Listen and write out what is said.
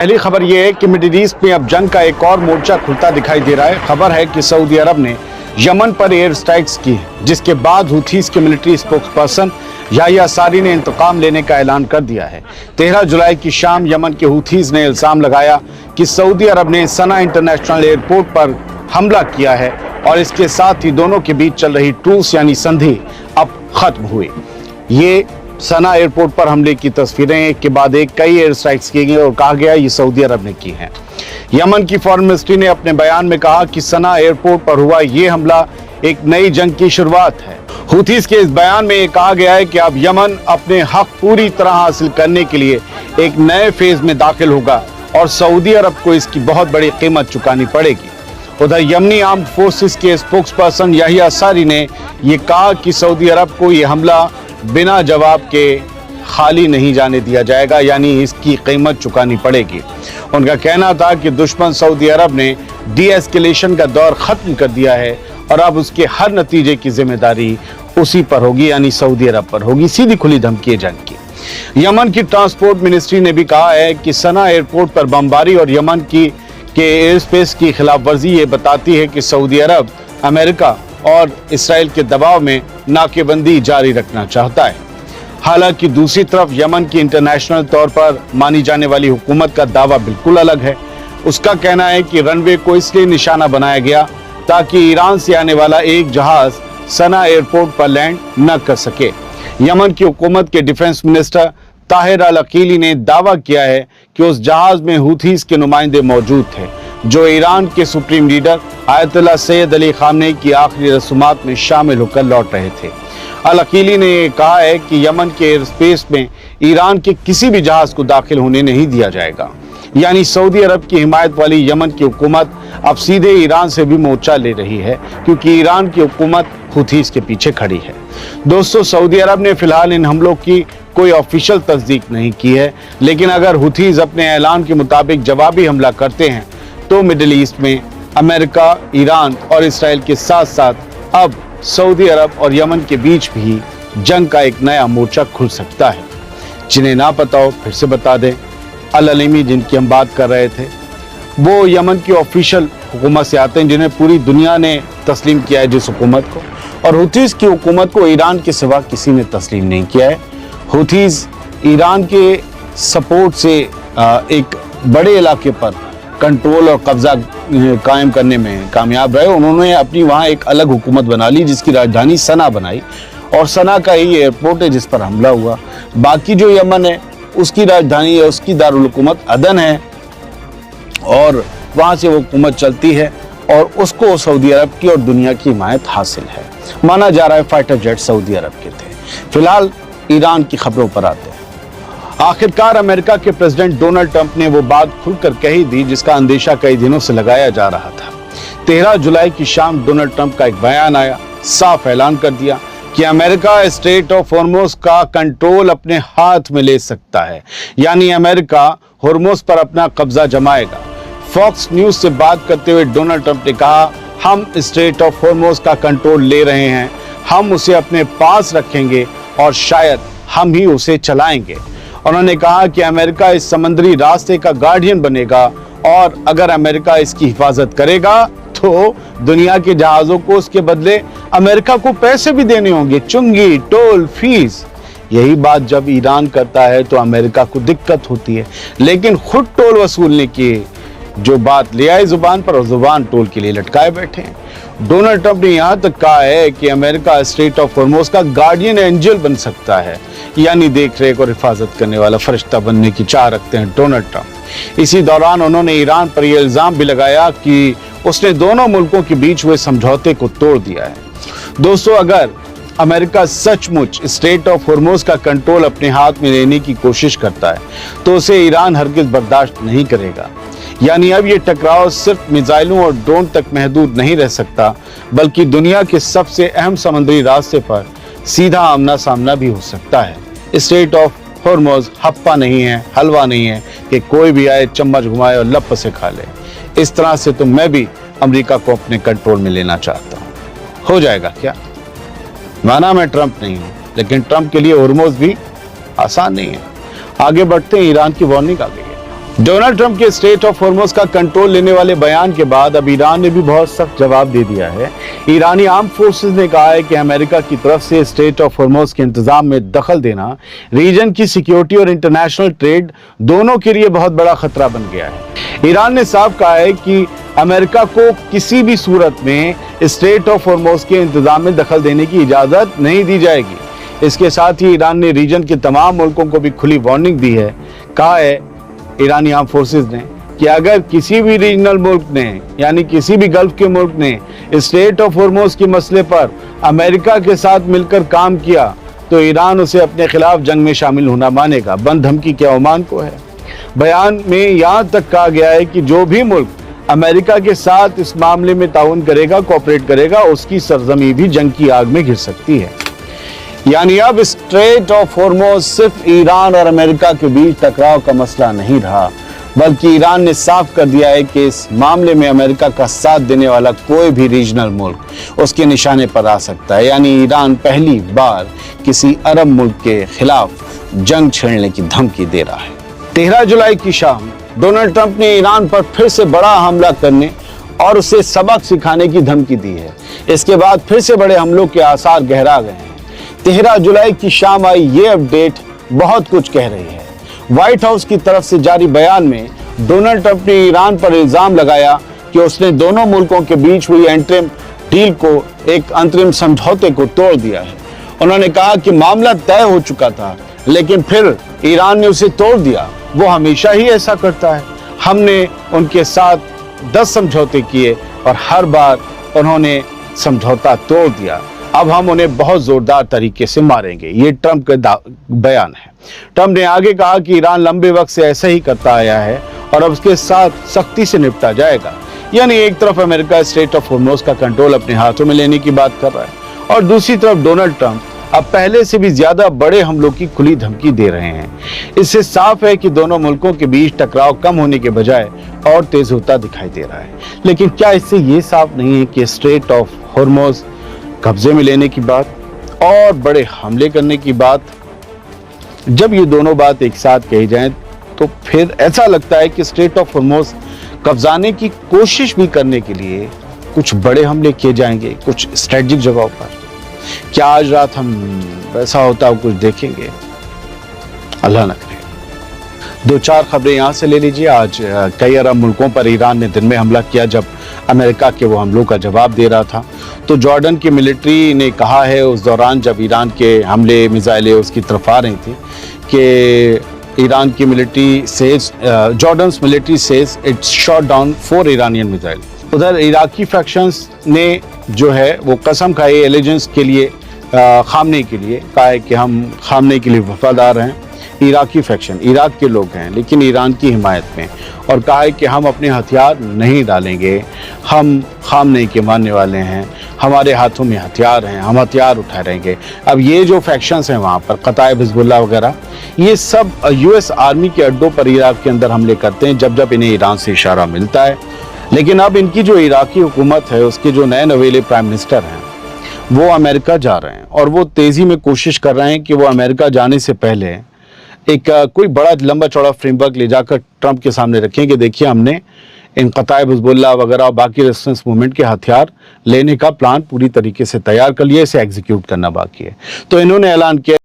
पहली खबर यह है कि मिडिल ईस्ट में अब जंग का एक और मोर्चा खुलता दिखाई दे रहा है। खबर है कि सऊदी अरब ने यमन पर एयर स्ट्राइक्स की, जिसके बाद हुथीज के मिलिट्री स्पोक्सपर्सन याहिया सारी ने इंतकाम लेने का ऐलान कर दिया है। 13 जुलाई की शाम यमन के हुथीज ने इल्जाम लगाया कि सऊदी अरब ने सना इंटरनेशनल एयरपोर्ट पर हमला किया है और इसके साथ ही दोनों के बीच चल रही ट्रूस यानी संधि अब खत्म हुई। ये सना एयरपोर्ट पर हमले की तस्वीरें एक के बाद एक कई एयर स्ट्राइक्स की गई और कहा गया ये सऊदी अरब ने की हैं। यमन की फॉरेन मिनिस्ट्री ने अपने बयान में कहा कि सना एयरपोर्ट पर हुआ ये हमला एक नई जंग की शुरुआत है। हुथीज के इस बयान में ये कहा गया है कि अब यमन अपने हक पूरी तरह हासिल करने के लिए एक नए फेज में दाखिल होगा और सऊदी अरब को इसकी बहुत बड़ी कीमत चुकानी पड़ेगी। उधर यमनी आर्म्ड फोर्सेस के स्पोक्सपर्सन याहिया सारी ने ये कहा कि सऊदी अरब को ये हमला बिना जवाब के खाली नहीं जाने दिया जाएगा, यानी इसकी कीमत चुकानी पड़ेगी। उनका कहना था कि दुश्मन सऊदी अरब ने डी-एस्केलेशन का दौर खत्म कर दिया है और अब उसके हर नतीजे की जिम्मेदारी उसी पर होगी, यानी सऊदी अरब पर होगी। सीधी खुली धमकी जंग की। यमन की ट्रांसपोर्ट मिनिस्ट्री ने भी कहा है कि सना एयरपोर्ट पर बमबारी और यमन के एयर स्पेस की खिलाफ वर्जी ये बताती है कि सऊदी अरब अमेरिका और इसराइल के दबाव में नाकेबंदी जारी रखना चाहता है। हालांकि दूसरी तरफ यमन की इंटरनेशनल तौर पर मानी जाने वाली हुकूमत का दावा बिल्कुल अलग है। उसका कहना है कि रनवे को इसलिए निशाना बनाया गया ताकि ईरान से आने वाला एक जहाज सना एयरपोर्ट पर लैंड न कर सके। यमन की हुकूमत के डिफेंस मिनिस्टर ताहिर अल अकीली ने दावा किया है कि उस जहाज में हुथीज के नुमाइंदे मौजूद थे जो ईरान के supreme leader Ayatollah Syed Ali Khamenei की आखिरी रसूमात में शामिल होकर लौट रहे थे। अल अकीली ने कहा है कि यमन के एयर स्पेस में ईरान के किसी भी जहाज को दाखिल होने नहीं दिया जाएगा, यानी सऊदी अरब की हिमायत वाली यमन की हुकूमत अब सीधे ईरान से भी मोर्चा ले रही है, क्योंकि ईरान की हुकूमत हुथीज के पीछे खड़ी है। दोस्तों, सऊदी अरब ने फिलहाल इन हमलों की कोई ऑफिशियल तस्दीक नहीं की है, लेकिन अगर हुथीज अपने ऐलान के मुताबिक जवाबी हमला करते हैं तो मिडिल ईस्ट में अमेरिका, ईरान और इसराइल के साथ साथ अब सऊदी अरब और यमन के बीच भी जंग का एक नया मोर्चा खुल सकता है। जिन्हें ना पता हो फिर से बता दें, अल अलीमी जिनकी हम बात कर रहे थे वो यमन की ऑफिशियल हुकूमत से आते हैं जिन्हें पूरी दुनिया ने तस्लीम किया है जिस हुकूमत को, और हुथीज की हुकूमत को ईरान के सिवा किसी ने तस्लीम नहीं किया है। हुथीज ईरान के सपोर्ट से एक बड़े इलाके पर कंट्रोल और कब्जा कायम करने में कामयाब रहे। उन्होंने अपनी वहाँ एक अलग हुकूमत बना ली जिसकी राजधानी सना बनाई और सना का ही एयरपोर्ट है जिस पर हमला हुआ। बाकी जो यमन है उसकी राजधानी है, उसकी दारुल हुकूमत अदन है और वहाँ से वो हुकूमत चलती है और उसको सऊदी अरब की और दुनिया की हिमायत हासिल है। माना जा रहा है फाइटर जेट सऊदी अरब के थे। फिलहाल ईरान की खबरों पर आते हैं। आखिरकार अमेरिका के प्रेसिडेंट डोनाल्ड ट्रंप ने वो बात खुलकर कही दी जिसका अंदेशा कई दिनों से लगाया जा रहा था। 13 जुलाई की शाम डोनाल्ड ट्रंप का एक बयान आया, साफ ऐलान कर दिया कि अमेरिका स्ट्रेट ऑफ हॉर्मुज़ का कंट्रोल अपने हाथ में ले सकता है, यानी अमेरिका हॉर्मुज़ पर अपना कब्जा जमाएगा। फॉक्स न्यूज से बात करते हुए डोनाल्ड ट्रंप ने कहा, हम स्ट्रेट ऑफ हॉर्मुज़ का कंट्रोल ले रहे हैं, हम उसे अपने पास रखेंगे और शायद हम ही उसे चलाएंगे। उन्होंने कहा कि अमेरिका इस समुद्री रास्ते का गार्डियन बनेगा और अगर अमेरिका इसकी हिफाजत करेगा तो दुनिया के जहाजों को उसके बदले अमेरिका को पैसे भी देने होंगे, चुंगी, टोल, फीस। यही बात जब ईरान करता है तो अमेरिका को दिक्कत होती है, लेकिन खुद टोल वसूलने की जो बात ले आए जुबान पर और जुबान टोल के लिए लटकाए बैठे हैं। डोनाल्ड ट्रंप ने यहाँ तक कहा है कि अमेरिका स्ट्रेट ऑफ हॉर्मुज़ का गार्डियन एंजल बन सकता है, यानी देख रेख और हिफाजत करने वाला फरिश्ता बनने की चाह रखते हैं डोनाल्ड ट्रंप। इसी दौरान उन्होंने ईरान पर यह इल्जाम भी लगाया कि उसने दोनों मुल्कों के बीच हुए समझौते को तोड़ दिया है। दोस्तों, अगर अमेरिका सचमुच स्ट्रेट ऑफ हॉर्मुज़ का कंट्रोल अपने हाथ में लेने की कोशिश करता है तो उसे ईरान हरगिज बर्दाश्त नहीं करेगा। यानी अब ये टकराव सिर्फ मिसाइलों और ड्रोन तक महदूद नहीं रह सकता, बल्कि दुनिया के सबसे अहम समुद्री रास्ते पर सीधा आमना सामना भी हो सकता है। स्ट्रेट ऑफ हॉर्मुज़ हप्पा नहीं है, हलवा नहीं है कि कोई भी आए चम्मच घुमाए और लप से खा ले। इस तरह से तो मैं भी अमेरिका को अपने कंट्रोल में लेना चाहता हूँ। हो जाएगा क्या? माना मैं ट्रंप नहीं हूँ, लेकिन ट्रंप के लिए हॉर्मुज़ भी आसान नहीं है। आगे बढ़ते हैं, ईरान की वार्निंग आ गई है। डोनाल्ड ट्रंप के स्ट्रेट ऑफ हॉर्मुज़ का कंट्रोल लेने वाले बयान के बाद अब ईरान ने भी बहुत सख्त जवाब दे दिया है। ईरानी आर्म फोर्सेस ने कहा है कि अमेरिका की तरफ से स्ट्रेट ऑफ हॉर्मुज़ के इंतजाम में दखल देना रीजन की सिक्योरिटी और इंटरनेशनल ट्रेड दोनों के लिए बहुत बड़ा खतरा बन गया है। ईरान ने साफ कहा है कि अमेरिका को किसी भी सूरत में स्ट्रेट ऑफ हॉर्मुज़ के इंतजाम में दखल देने की इजाज़त नहीं दी जाएगी। इसके साथ ही ईरान ने रीजन के तमाम मुल्कों को भी खुली वार्निंग दी है। कहा है ईरानी आर्म फोर्सेस ने कि अगर किसी भी रीजनल मुल्क ने यानी किसी भी गल्फ के मुल्क ने स्ट्रेट ऑफ हॉर्मुज़ के मसले पर अमेरिका के साथ मिलकर काम किया तो ईरान उसे अपने खिलाफ जंग में शामिल होना मानेगा। बंद धमकी क्या ओमान को है। बयान में यहाँ तक कहा गया है कि जो भी मुल्क अमेरिका के साथ इस मामले में ताउन करेगा, कोऑपरेट करेगा, उसकी सरजमी भी जंग की आग में घिर सकती है। यानी अब स्ट्रेट ऑफ हॉर्मुज़ सिर्फ ईरान और अमेरिका के बीच टकराव का मसला नहीं रहा, बल्कि ईरान ने साफ कर दिया है कि इस मामले में अमेरिका का साथ देने वाला कोई भी रीजनल मुल्क उसके निशाने पर आ सकता है। यानी ईरान पहली बार किसी अरब मुल्क के खिलाफ जंग छेड़ने की धमकी दे रहा है। 13 जुलाई की शाम डोनाल्ड ट्रंप ने ईरान पर फिर से बड़ा हमला करने और उसे सबक सिखाने की धमकी दी है। इसके बाद फिर से बड़े हमलों के आसार गहरा गए हैं। 13 जुलाई की शाम आई ये अपडेट बहुत कुछ कह रही है। व्हाइट हाउस की तरफ से जारी बयान में डोनाल्ड ट्रंप ने ईरान पर इल्जाम लगाया कि उसने दोनों मुल्कों के बीच हुई एंट्रिम डील को, एक अंतरिम समझौते को तोड़ दिया है। उन्होंने कहा कि मामला तय हो चुका था लेकिन फिर ईरान ने उसे तोड़ दिया। वो हमेशा ही ऐसा करता है। हमने उनके साथ 10 समझौते किए और हर बार उन्होंने समझौता तोड़ दिया। अब हम उन्हें बहुत जोरदार तरीके से मारेंगे। ये ट्रंप का बयान है। ट्रंप ने आगे कहा कि ईरान लंबे वक्त से ऐसा ही करता आया है और अब उसके साथ सख्ती से निपटा जाएगा। यानी एक तरफ अमेरिका स्ट्रेट ऑफ हॉर्मुज़ का कंट्रोल अपने हाथों में लेने की बात कर रहा है और दूसरी तरफ डोनाल्ड ट्रंप अब पहले से भी ज्यादा बड़े हमलों की खुली धमकी दे रहे हैं। इससे साफ है कि दोनों मुल्कों के बीच टकराव कम होने के बजाय और तेज होता दिखाई दे रहा है। लेकिन क्या इससे ये साफ नहीं है कि स्ट्रेट ऑफ हॉर्मुज़ कब्जे में लेने की बात और बड़े हमले करने की बात, जब ये दोनों बात एक साथ कही जाएं तो फिर ऐसा लगता है कि स्ट्रेट ऑफ हॉर्मुज़ कब्जाने की कोशिश भी करने के लिए कुछ बड़े हमले किए जाएंगे कुछ स्ट्रेटेजिक जगहों पर। क्या आज रात हम वैसा होता है कुछ देखेंगे? अल्लाह न करे। 2-4 खबरें यहाँ से ले लीजिए। आज कई अरब मुल्कों पर ईरान ने दिन में हमला किया जब अमेरिका के वो हमलों का जवाब दे रहा था। तो जॉर्डन की मिलिट्री ने कहा है उस दौरान जब ईरान के हमले मिसाइलें उसकी तरफ आ रही थी कि ईरान की military says Jordans military says it shot down 4 Iranian missile. उधर इराकी फैक्शंस ने जो है वो कसम खाई एलिजेंस के लिए, खामने के लिए कहा है कि हम खामने के लिए वफादार हैं। इराकी फैक्शन इराक के लोग हैं लेकिन ईरान की हिमायत में, और कहा है कि हम अपने हथियार नहीं डालेंगे, हम खामने के मानने वाले हैं, हमारे हाथों में हथियार हैं, हम हथियार उठा रहेंगे। अब ये जो फैक्शंस हैं वहाँ पर कताए हिज़्बुल्लाह वगैरह, ये सब यूएस आर्मी के अड्डों पर इराक के अंदर हमले करते हैं जब जब इन्हें ईरान से इशारा मिलता है। लेकिन अब इनकी जो इराकी हुकूमत है उसके जो नए नवेले प्राइम मिनिस्टर हैं वो अमेरिका जा रहे हैं और वो तेज़ी में कोशिश कर रहे हैं कि वो अमेरिका जाने से पहले एक कोई बड़ा लंबा चौड़ा फ्रेमवर्क ले जाकर ट्रंप के सामने रखें कि देखिए हमने इन कताए हिज़्बुल्लाह वगैरह और बाकी रेजिस्टेंस मूवमेंट के हथियार लेने का प्लान पूरी तरीके से तैयार कर लिया, इसे एग्जीक्यूट करना बाकी है। तो इन्होंने ऐलान किया